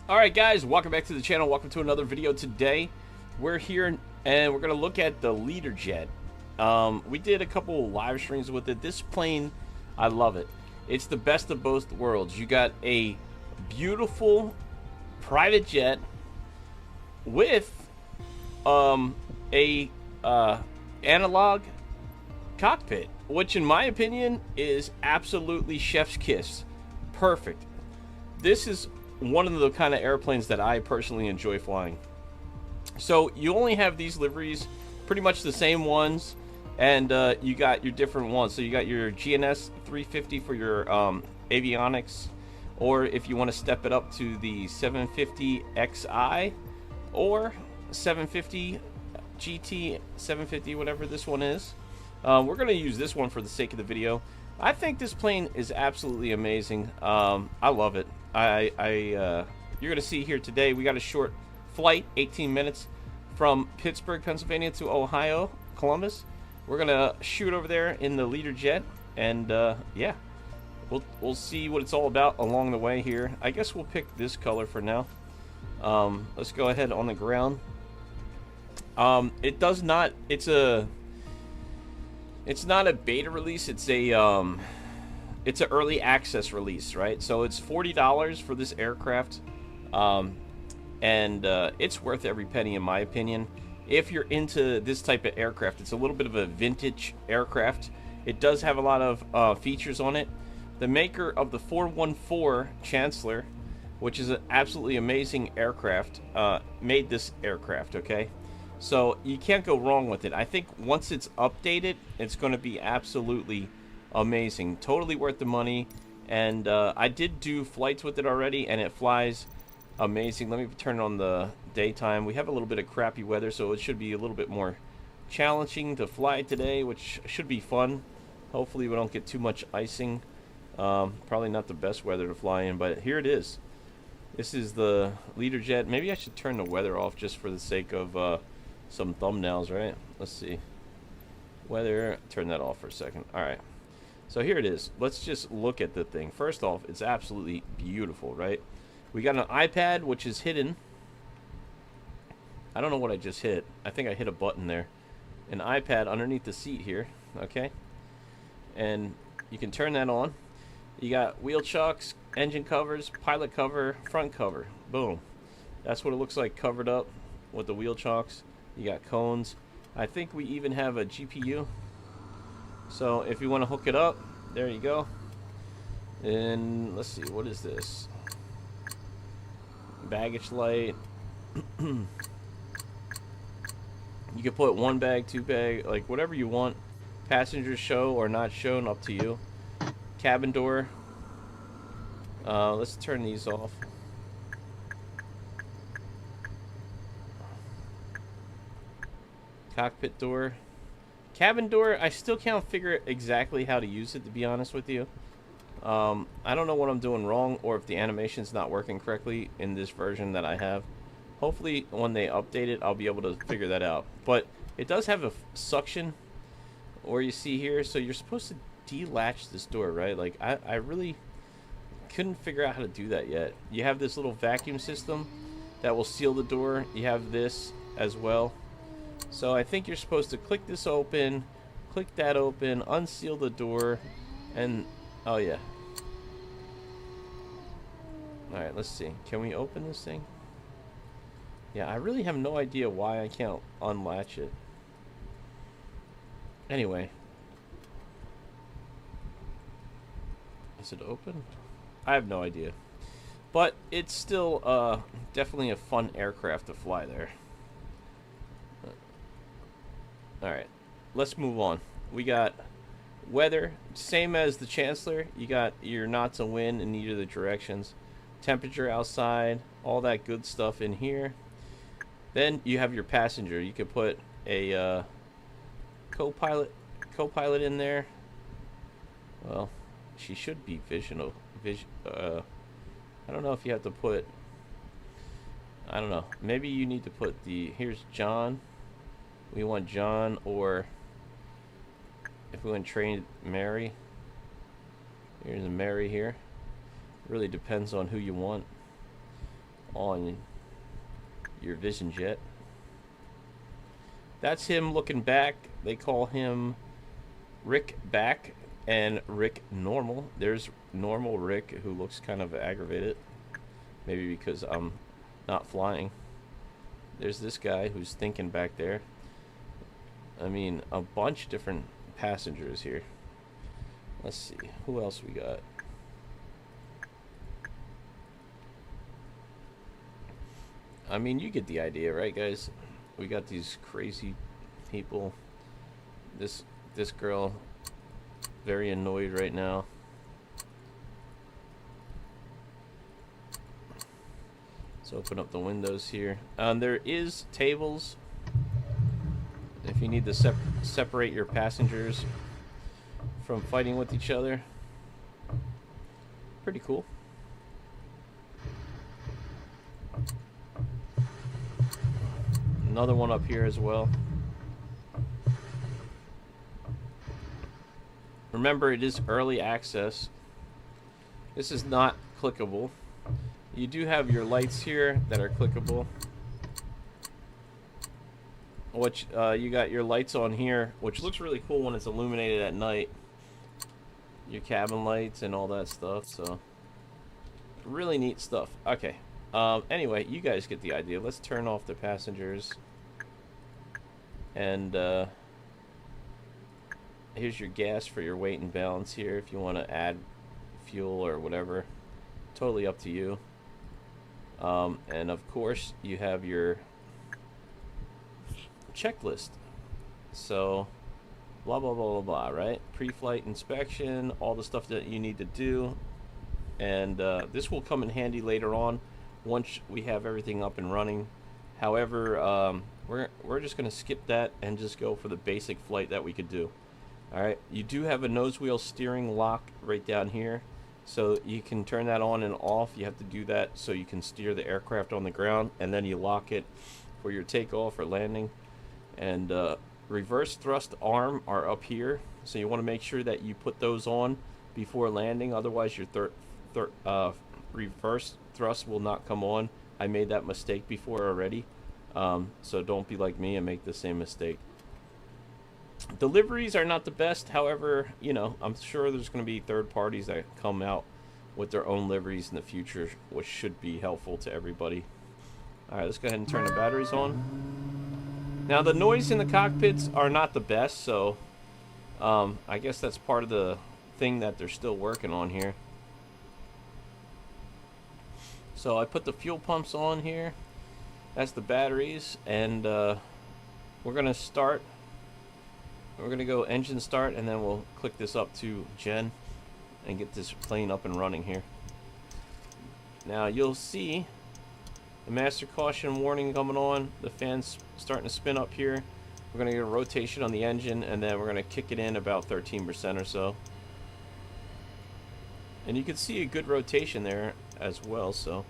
Alright guys, welcome back to the channel. Welcome to another video. Today we're here and we're going to look at the Learjet. We did a couple live streams with it. This plane, I love it. It's the best of both worlds. You got a beautiful private jet with a analog cockpit, which in my opinion is absolutely chef's kiss. Perfect. This is one of the kind of airplanes that I personally enjoy flying. So you only have these liveries, pretty much the same ones, and you got your different ones. So you got your GNS 350 for your avionics, or if you want to step it up to the 750 XI or 750 GT 750, whatever this one is. We're going to use this one for the sake of the video. I think this plane is absolutely amazing. I love it. You're going to see here today, we got a short flight, 18 minutes from Pittsburgh, Pennsylvania to Ohio, Columbus. We're going to shoot over there in the Learjet, and yeah, we'll see what it's all about along the way here. I guess we'll pick this color for now. Let's go ahead on the ground. It does not, it's not a beta release, it's an early access release, right? So it's $40 for this aircraft, and it's worth every penny in my opinion. If you're into this type of aircraft, it's a little bit of a vintage aircraft. It does have a lot of features on it. The maker of the 414 Chancellor, which is an absolutely amazing aircraft, made this aircraft, okay? So you can't go wrong with it. I think once it's updated, it's going to be absolutely amazing, totally worth the money. And I did do flights with it already, and it flies amazing. Let me turn it on the daytime. We have a little bit of crappy weather, so it should be a little bit more challenging to fly today, which should be fun. Hopefully we don't get too much icing. Probably not the best weather to fly in, but here it is. This is the Learjet. Maybe I should turn the weather off just for the sake of some thumbnails, right? Let's see. Weather, turn that off for a second. Alright. So here it is. Let's just look at the thing. First off, it's absolutely beautiful, right? We got an iPad, which is hidden. I don't know what I just hit. I think I hit a button there. An iPad underneath the seat here, okay? And you can turn that on. You got wheel chucks, engine covers, pilot cover, front cover. Boom. That's what it looks like covered up with the wheel chocks. You got cones. I think we even have a GPU. So if you want to hook it up, there you go. And let's see, what is this? Baggage light. You can put one bag, two bag, like whatever you want. Passengers show or not shown, up to you. Cabin door. Let's turn these off. Cockpit door. Cabin door, I still can't figure exactly how to use it, to be honest with you. I don't know what I'm doing wrong, or if the animation's not working correctly in this version that I have. Hopefully when they update it, I'll be able to figure that out. But it does have a suction, or you see here, so you're supposed to delatch this door, right? Like I really couldn't figure out how to do that yet. You have this little vacuum system that will seal the door. You have this as well. So I think you're supposed to click this open, click that open, unseal the door, and oh yeah. Alright, let's see. Can we open this thing? Yeah, I really have no idea why I can't unlatch it. Anyway. Is it open? I have no idea. But it's still definitely a fun aircraft to fly there. Alright, let's move on. We got weather, same as the Chancellor. You got your knots of wind in either of the directions. Temperature outside, all that good stuff in here. Then you have your passenger. You could put a co-pilot in there. Well, she should be I don't know if you have to put, I don't know. Maybe you need to put here's John. We want John, or if we want to train Mary, here's a Mary here. Really depends on who you want. on your Vision Jet. That's him looking back. They call him Rick Back and Rick Normal. There's Normal Rick, who looks kind of aggravated. Maybe because I'm not flying. There's this guy who's thinking back there. I mean, a bunch of different passengers here. Let's see. Who else we got? I mean, you get the idea, right, guys? We got these crazy people. This girl, very annoyed right now. Let's open up the windows here. There is tables if you need to separate your passengers from fighting with each other. Pretty cool. Another one up here as well. Remember, it is early access. This is not clickable. You do have your lights here that are clickable. Which you got your lights on here, which looks really cool when it's illuminated at night. Your cabin lights and all that stuff. So really neat stuff. Okay. Anyway, you guys get the idea. Let's turn off the passengers. And here's your gas for your weight and balance here if you want to add fuel or whatever. Totally up to you. And of course, you have your checklist. So, blah, blah, blah, blah, blah, right? Pre-flight inspection, all the stuff that you need to do. And this will come in handy later on once we have everything up and running. However, we're just going to skip that and just go for the basic flight that we could do. Alright, you do have a nose wheel steering lock right down here. So you can turn that on and off. You have to do that so you can steer the aircraft on the ground. And then you lock it for your takeoff or landing. And reverse thrust arm are up here. So you want to make sure that you put those on before landing. Otherwise your reverse thrust will not come on. I made that mistake before already. So don't be like me and make the same mistake. Deliveries are not the best. However, you know, I'm sure there's going to be third parties that come out with their own liveries in the future, which should be helpful to everybody. Alright, let's go ahead and turn the batteries on. Now, the noise in the cockpits are not the best, so I guess that's part of the thing that they're still working on here. So I put the fuel pumps on here. That's the batteries, and we're going to start. We're going to go engine start, and then we'll click this up to Gen and get this plane up and running here. Now you'll see the master caution warning coming on. The fan's starting to spin up here. We're going to get a rotation on the engine, and then we're going to kick it in about 13% or so. And you can see a good rotation there as well. So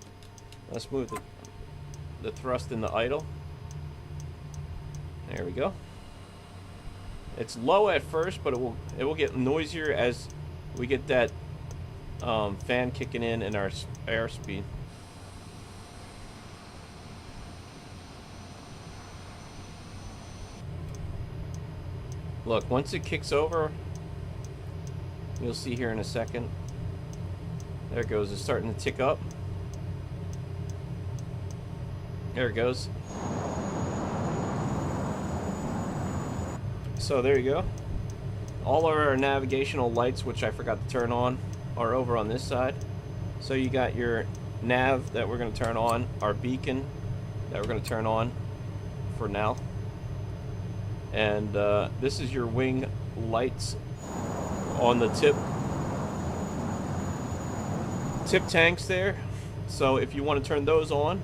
let's move the thrust in the idle. There we go. It's low at first, but it will get noisier as we get that fan kicking in our airspeed. Look, once it kicks over, you'll see here in a second. There it goes. It's starting to tick up. There it goes. So there you go. All of our navigational lights, which I forgot to turn on, are over on this side. So you got your nav that we're going to turn on, our beacon that we're going to turn on for now. And this is your wing lights on the tip tanks there. So if you want to turn those on,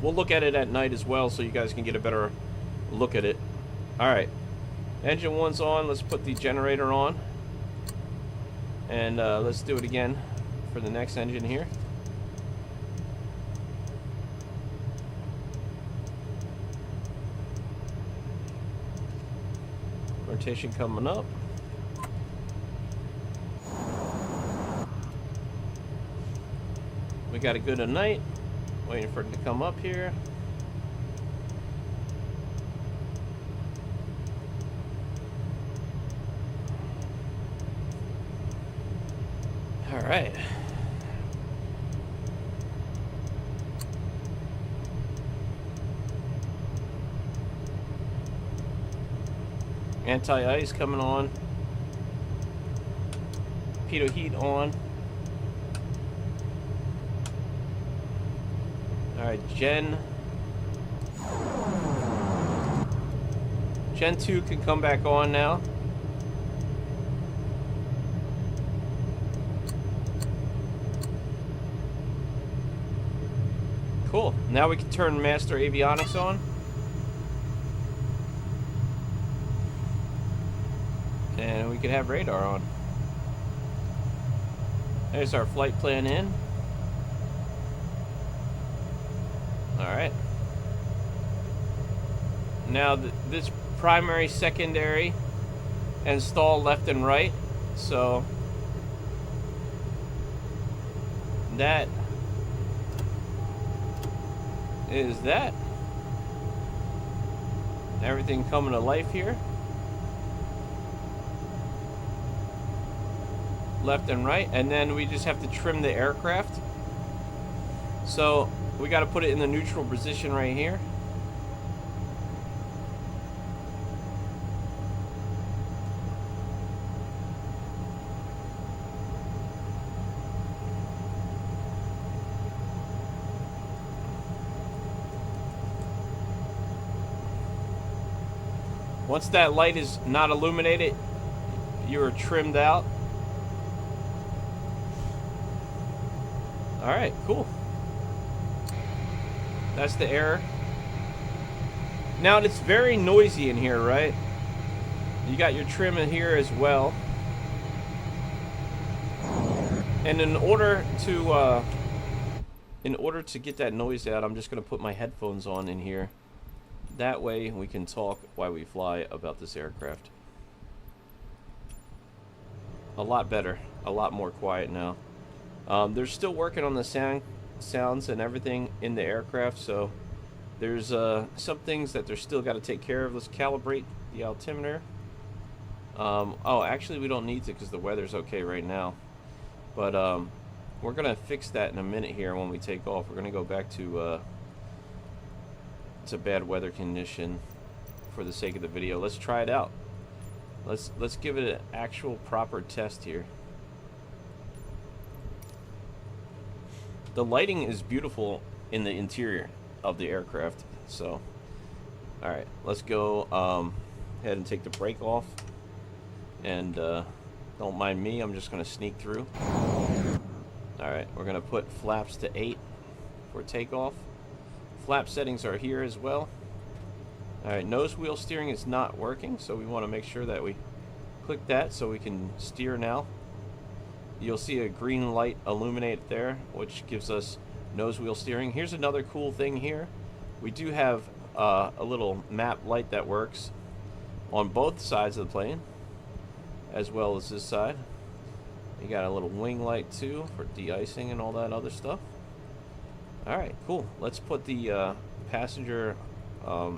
we'll look at it at night as well so you guys can get a better look at it. Alright, engine 1's on. Let's put the generator on, and let's do it again for the next engine here. Rotation coming up. We got a good night. Waiting for it to come up here. All right. Anti-ice coming on. Pitot heat on. Alright, Gen 2 can come back on now. Cool. Now we can turn Master Avionics on. And we can have radar on. There's our flight plan in. Alright. Now this primary, secondary, and stall left and right. So that is that. Everything coming to life here. Left and right, and then we just have to trim the aircraft. So we got to put it in the neutral position right here. Once that light is not illuminated, you're trimmed out. Alright, cool. That's the error. Now it's very noisy in here, right? You got your trim in here as well. And in order to get that noise out, I'm just gonna put my headphones on in here. That way we can talk while we fly about this aircraft. A lot better, a lot more quiet now. They're still working on the sounds and everything in the aircraft, so there's some things that they're still got to take care of. Let's calibrate the altimeter. Oh, actually we don't need to because the weather's okay right now. But we're gonna fix that in a minute here when we take off. We're gonna go back to it's a bad weather condition for the sake of the video. Let's try it out. Let's give it an actual proper test here. The lighting is beautiful in the interior of the aircraft. So, alright, let's go ahead and take the brake off. And don't mind me, I'm just going to sneak through. Alright, we're going to put flaps to 8 for takeoff. Flap settings are here as well. Alright, nose wheel steering is not working, so we want to make sure that we click that so we can steer now. You'll see a green light illuminate there, which gives us nose wheel steering. Here's another cool thing here. We do have a little map light that works on both sides of the plane, as well as this side. You got a little wing light too for de-icing and all that other stuff. Alright, cool. Let's put the passenger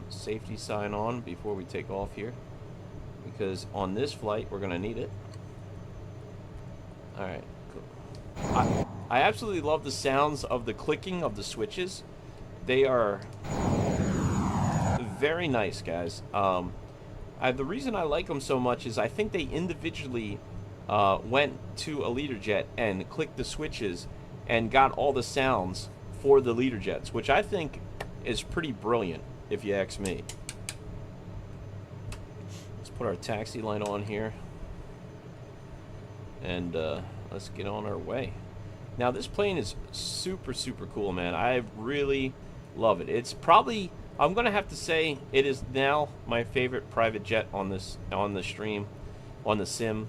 safety sign on before we take off here, because on this flight we're going to need it. Alright, cool. I absolutely love the sounds of the clicking of the switches. They are very nice, guys. The reason I like them so much is I think they individually went to a Learjet and clicked the switches and got all the sounds for the Learjets, which I think is pretty brilliant, if you ask me. Let's put our taxi light on here. And let's get on our way. Now this plane is super cool, man. I really love it. It's probably, I'm gonna have to say, it is now my favorite private jet on the stream, on the sim,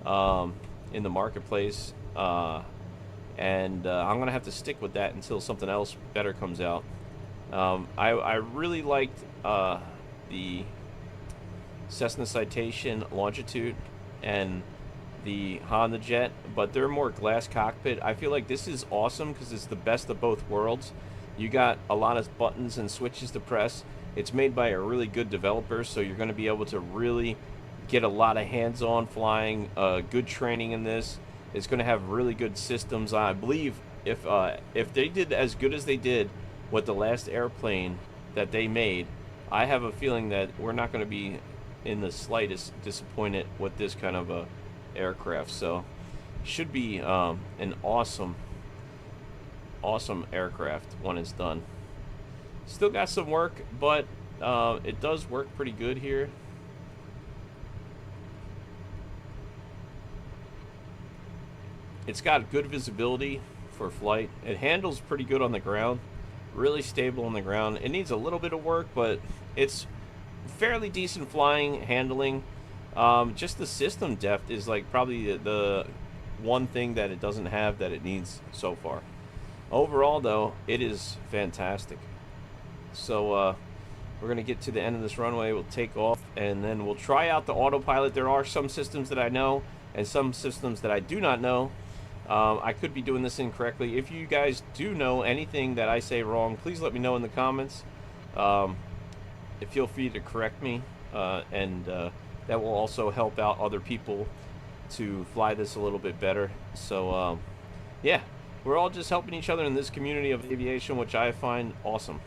in the marketplace. And I'm gonna have to stick with that until something else better comes out. I really liked the Cessna Citation Longitude, and the Honda Jet, but they're more glass cockpit. I feel like this is awesome because it's the best of both worlds. You got a lot of buttons and switches to press. It's made by a really good developer, so you're going to be able to really get a lot of hands-on flying, good training in this. It's going to have really good systems. I believe if they did as good as they did with the last airplane that they made, I have a feeling that we're not going to be in the slightest disappointed with this kind of a aircraft. So should be an awesome aircraft when it's done. Still got some work, but it does work pretty good here. It's got good visibility for flight. It handles pretty good on the ground, really stable on the ground. It needs a little bit of work, but it's fairly decent flying, handling. Just the system depth is like probably the one thing that it doesn't have that it needs so far. Overall, though, it is fantastic. So we're going to get to the end of this runway. We'll take off, and then we'll try out the autopilot. There are some systems that I know and some systems that I do not know. I could be doing this incorrectly. If you guys do know anything that I say wrong, please let me know in the comments. Feel free to correct me, and that will also help out other people to fly this a little bit better. So yeah, we're all just helping each other in this community of aviation, which I find awesome.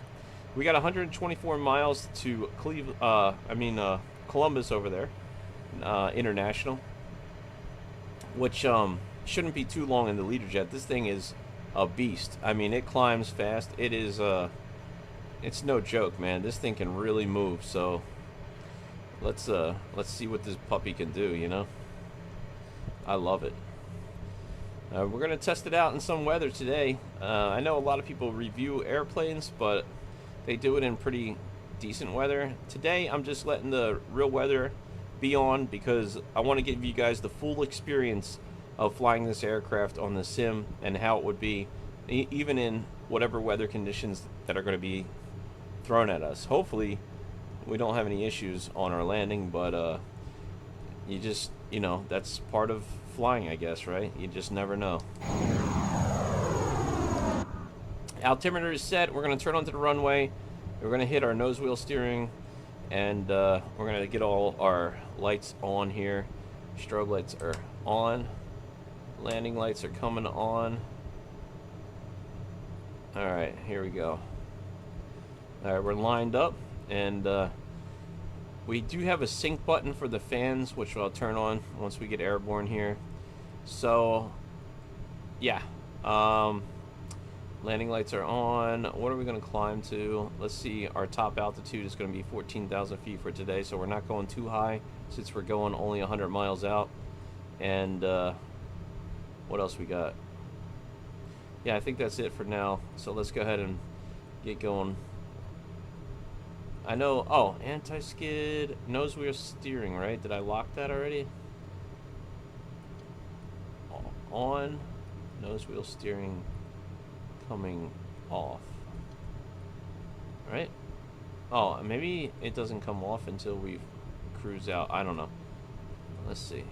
We got 124 miles to Columbus over there, International, which shouldn't be too long in the Learjet. This thing is a beast. I mean, it climbs fast. It is it's no joke, man. This thing can really move. So let's see what this puppy can do, you know. I love it. We're gonna test it out in some weather today. I know a lot of people review airplanes, but they do it in pretty decent weather. Today I'm just letting the real weather be on because I want to give you guys the full experience of flying this aircraft on the sim and how it would be even in whatever weather conditions that are going to be thrown at us. Hopefully we don't have any issues on our landing, but you know, that's part of flying, I guess, right? You just never know. Altimeter is set. We're going to turn onto the runway. We're going to hit our nose wheel steering, and we're going to get all our lights on here. Strobe lights are on. Landing lights are coming on. Alright, here we go. Alright, we're lined up, and we do have a sync button for the fans, which I'll turn on once we get airborne here. So yeah, landing lights are on. What are we going to climb to? Let's see, our top altitude is going to be 14,000 feet for today, so we're not going too high since we're going only 100 miles out. And what else we got? Yeah, I think that's it for now. So let's go ahead and get going. I know, oh, anti-skid, nose wheel steering, right? Did I lock that already? On, nose wheel steering coming off. Right? Oh, maybe it doesn't come off until we cruise out. I don't know. Let's see.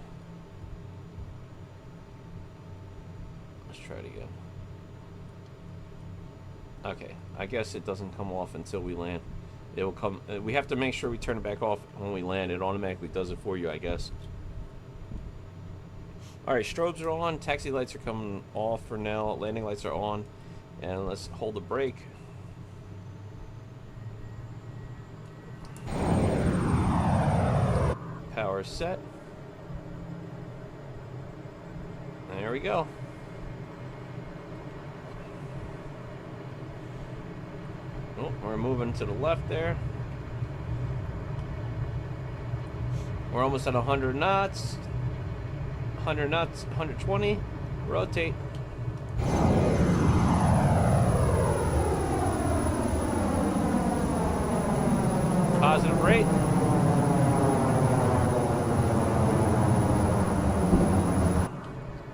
Let's try it again. Okay, I guess it doesn't come off until we land. It will come. We have to make sure we turn it back off when we land. It automatically does it for you, I guess. Alright, strobes are on. Taxi lights are coming off for now. Landing lights are on. And let's hold the brake. Power set. There we go. Oh, we're moving to the left there. We're almost at 100 knots. 100 knots, 120. Rotate. Positive rate.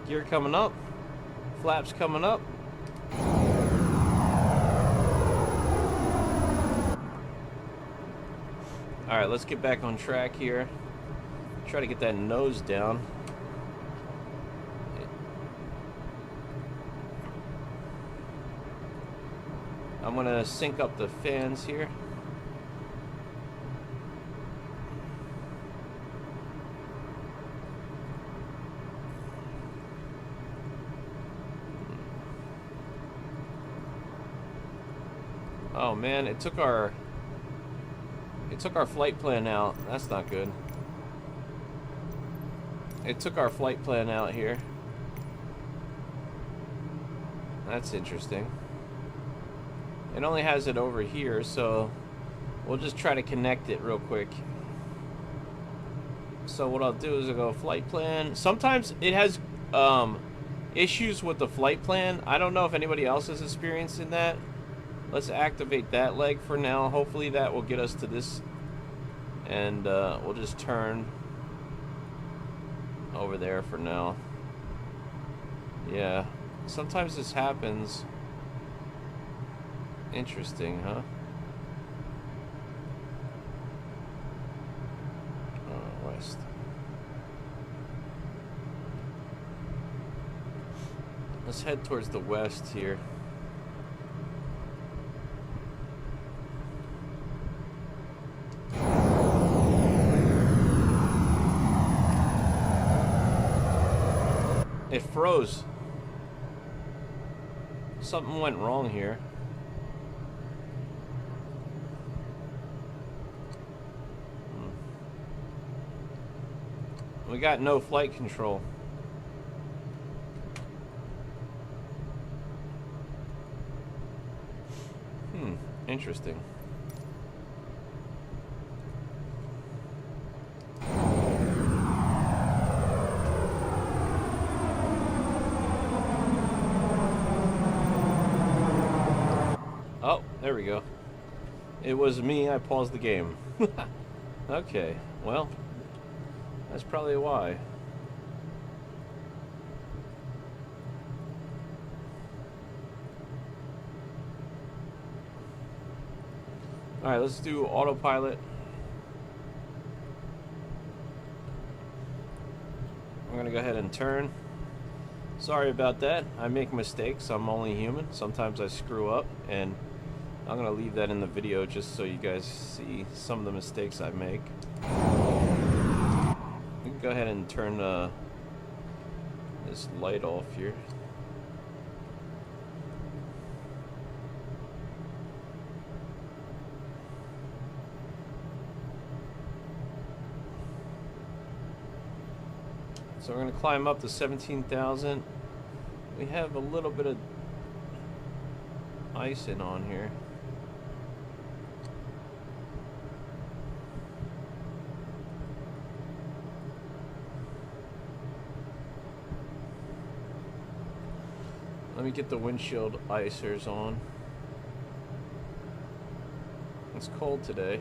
Gear coming up. Flaps coming up. Alright, let's get back on track here. Try to get that nose down. I'm gonna sync up the fans here. Oh man, it took our flight plan out. That's not good. It took our flight plan out here. That's interesting. It only has it over here, so we'll just try to connect it real quick. So what I'll do is I'll go flight plan. Sometimes it has issues with the flight plan. I don't know if anybody else is experiencing that. Let's activate that leg for now. Hopefully that will get us to this. And we'll just turn over there for now. Yeah, sometimes this happens. Interesting, huh? West. Let's head towards the west here. It froze. Something went wrong here. We got no flight control. Interesting. Oh, there we go. It was me, I paused the game. Okay, well, that's probably why. Alright, let's do autopilot. I'm gonna go ahead and turn. Sorry about that. I make mistakes. I'm only human. Sometimes I screw up, and I'm gonna leave that in the video just so you guys see some of the mistakes I make. We can go ahead and turn this light off here. So we're going to climb up to 17,000. We have a little bit of icing on here. Let me get the windshield icers on. It's cold today.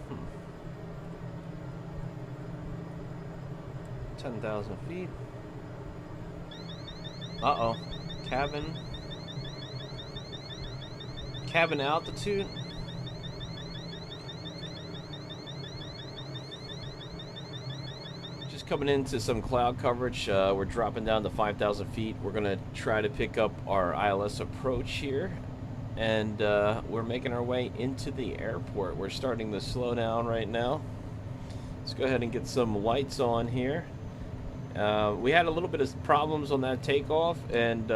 Hmm. 10,000 feet. Uh-oh. Cabin altitude. Coming into some cloud coverage. We're dropping down to 5,000 feet. We're gonna try to pick up our ILS approach here, and we're making our way into the airport. We're starting to slow down right now. Let's go ahead and get some lights on here. We had a little bit of problems on that takeoff, and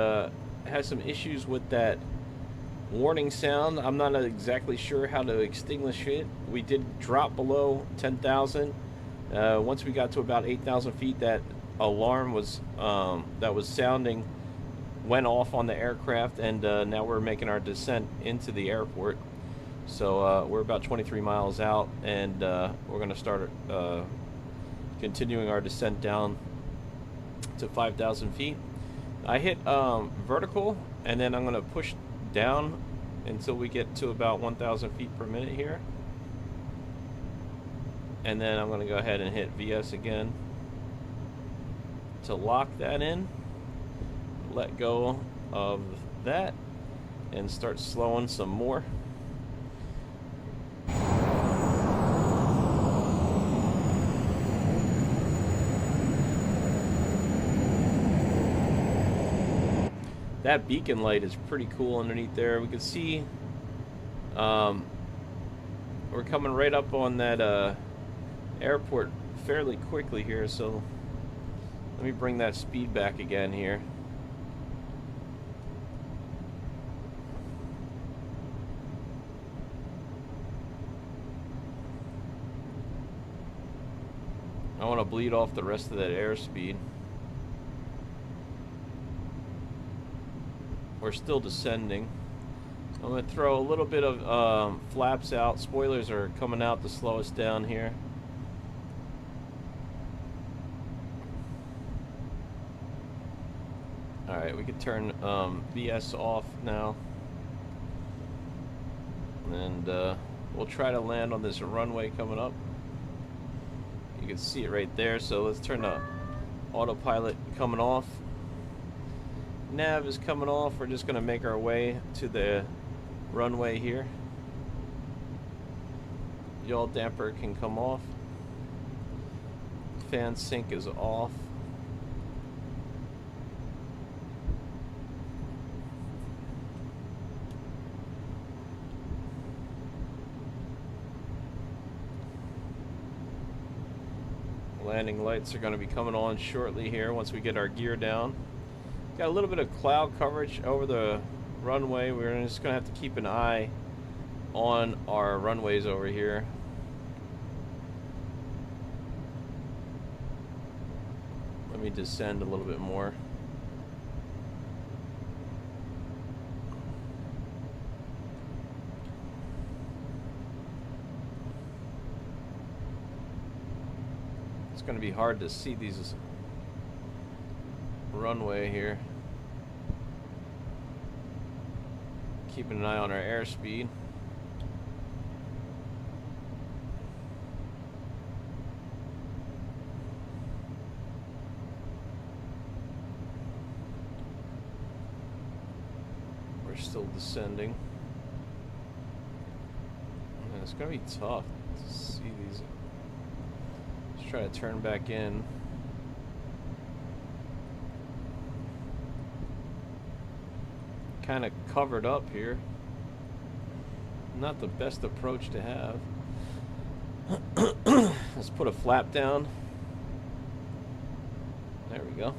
had some issues with that warning sound. I'm not exactly sure how to extinguish it. We did drop below 10,000. Once we got to about 8,000 feet, that alarm was that was sounding went off on the aircraft, and now we're making our descent into the airport. So we're about 23 miles out, and we're going to start continuing our descent down to 5,000 feet. I hit vertical, and then I'm going to push down until we get to about 1,000 feet per minute here. And then I'm going to go ahead and hit VS again to lock that in, let go of that, and start slowing some more. That beacon light is pretty cool underneath there. We can see we're coming right up on that airport fairly quickly here, so let me bring that speed back again here. I want to bleed off the rest of that airspeed. We're still descending. I'm going to throw a little bit of flaps out. Spoilers are coming out to slow us down here. Alright, we can turn BS off now. And we'll try to land on this runway coming up. You can see it right there, so let's turn the autopilot coming off. Nav is coming off. We're just going to make our way to the runway here. Yaw damper can come off. Fan sync is off. Landing lights are going to be coming on shortly here once we get our gear down. Got a little bit of cloud coverage over the runway. We're just going to have to keep an eye on our runways over here. Let me descend a little bit more. It's going to be hard to see these runway here. Keeping an eye on our airspeed. We're still descending. And it's going to be tough to see these. Let's try to turn back in. Kind of covered up here. Not the best approach to have. Let's put a flap down. There we go.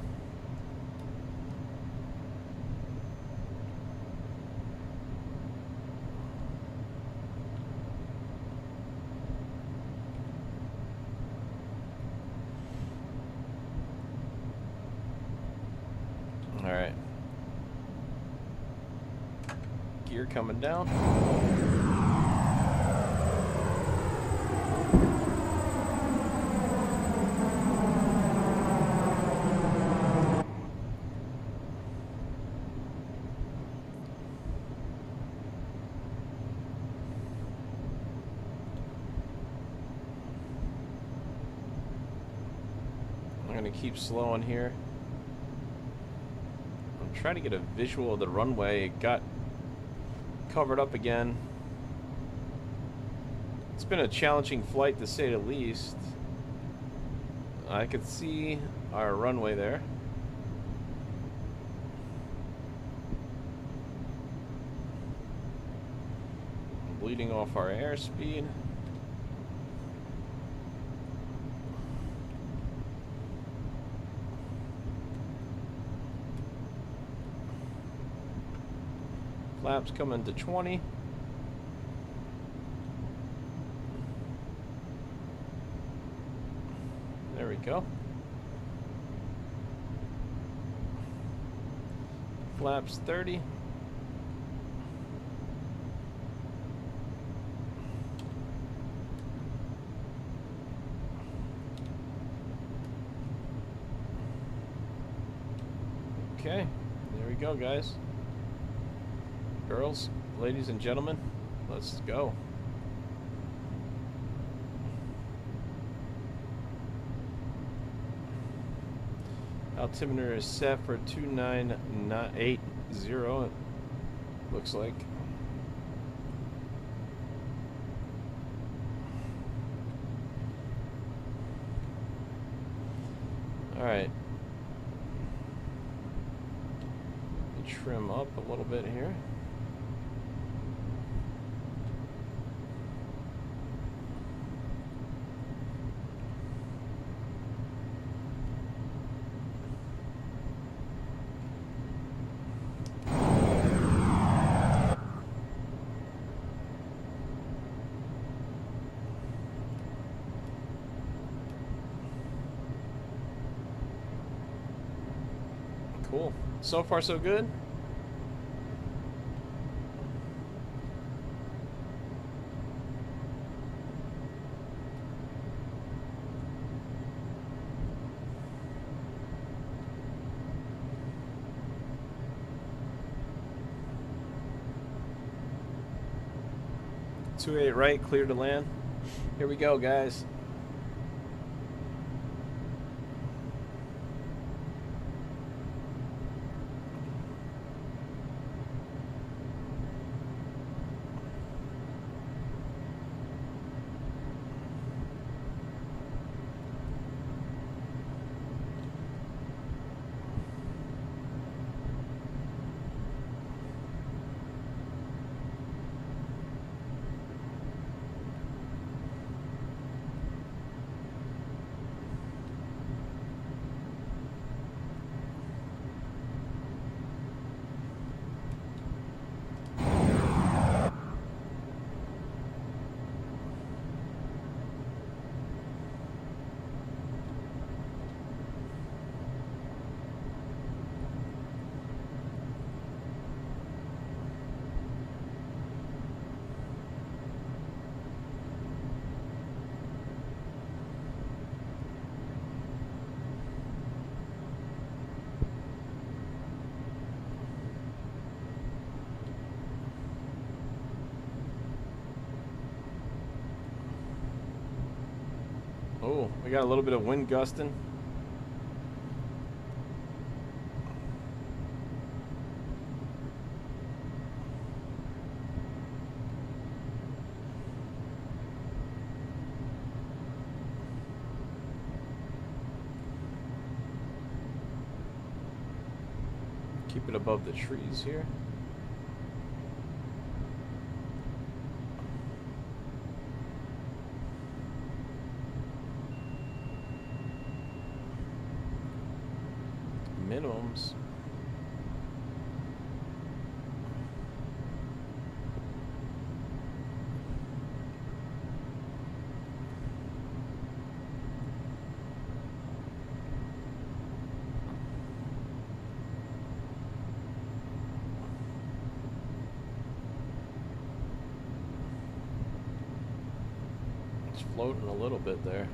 All right. Gear coming down. I'm going to keep slowing here. I'm trying to get a visual of the runway. It got covered up again. It's been a challenging flight to say the least. I could see our runway there. Bleeding off our airspeed. Flaps coming to 20. There we go. Flaps 30. Okay, there we go, guys. Girls, ladies and gentlemen, let's go. Altimeter is set for 2980, it looks like. All right. trim up a little bit here. Cool. So far, so good. Two 8 right, clear to land. Here we go, guys. Oh, we got a little bit of wind gusting. Keep it above the trees here. Minimums. It's floating a little bit there.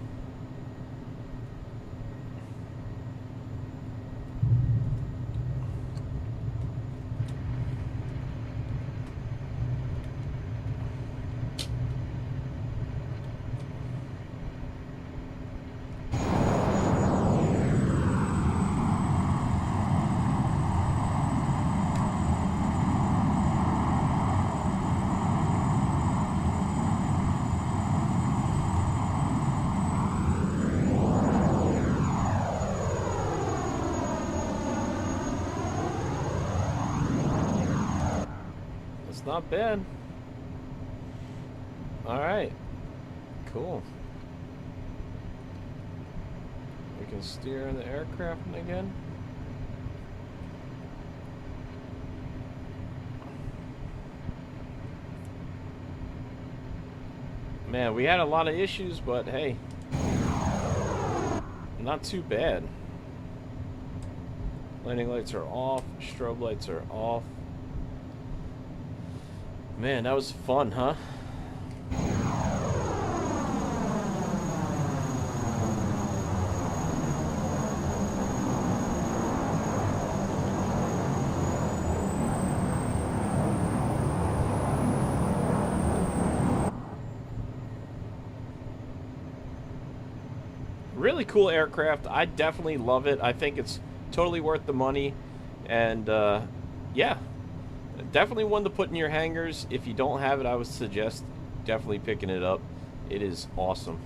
Not bad. All right, cool. We can steer the aircraft again. Man, we had a lot of issues, but hey, not too bad. Landing lights are off, strobe lights are off. Man, that was fun, huh? Really cool aircraft. I definitely love it. I think it's totally worth the money. And yeah. Definitely one to put in your hangars. If you don't have it, I would suggest definitely picking it up. It is awesome.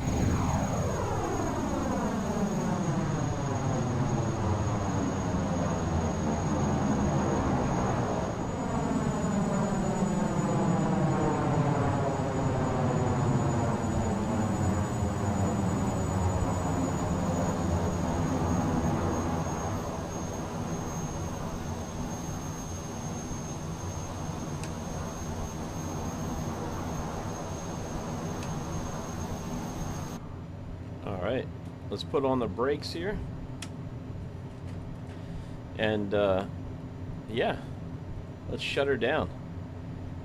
Alright, let's put on the brakes here. And, yeah, let's shut her down.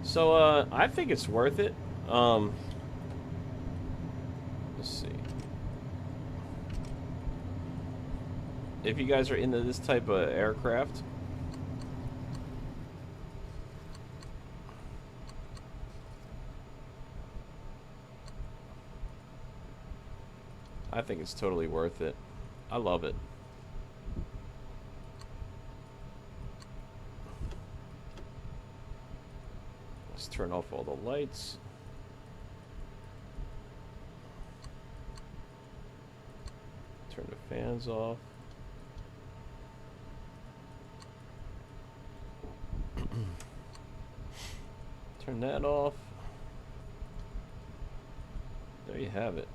So, I think it's worth it. Let's see. If you guys are into this type of aircraft, I think it's totally worth it. I love it. Let's turn off all the lights. Turn the fans off. Turn that off. There you have it.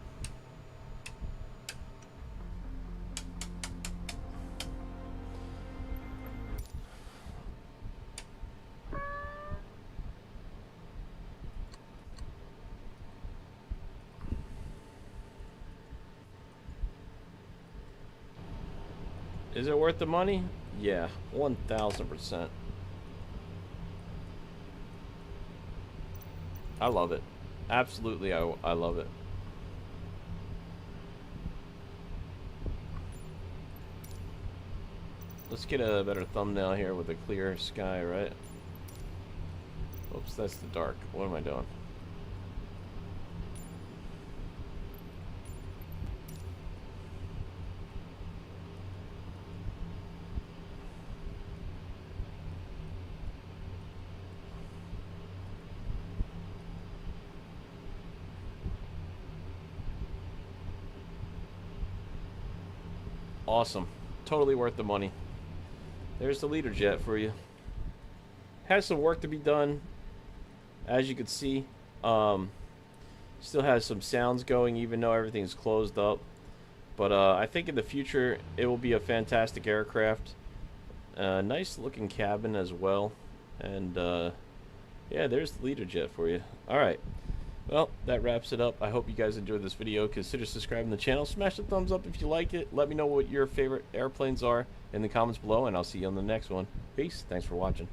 Is it worth the money? Yeah, 1000%. I love it. Absolutely, I love it. Let's get a better thumbnail here with a clear sky, right? Oops, that's the dark. What am I doing? Awesome. Totally worth the money. There's the Learjet for you. Has some work to be done, as you can see. Still has some sounds going even though everything's closed up. But I think in the future it will be a fantastic aircraft. Nice looking cabin as well. And yeah, there's the Learjet for you. Alright. Well, that wraps it up. I hope you guys enjoyed this video. Consider subscribing to the channel. Smash the thumbs up if you like it. Let me know what your favorite airplanes are in the comments below, and I'll see you on the next one. Peace. Thanks for watching.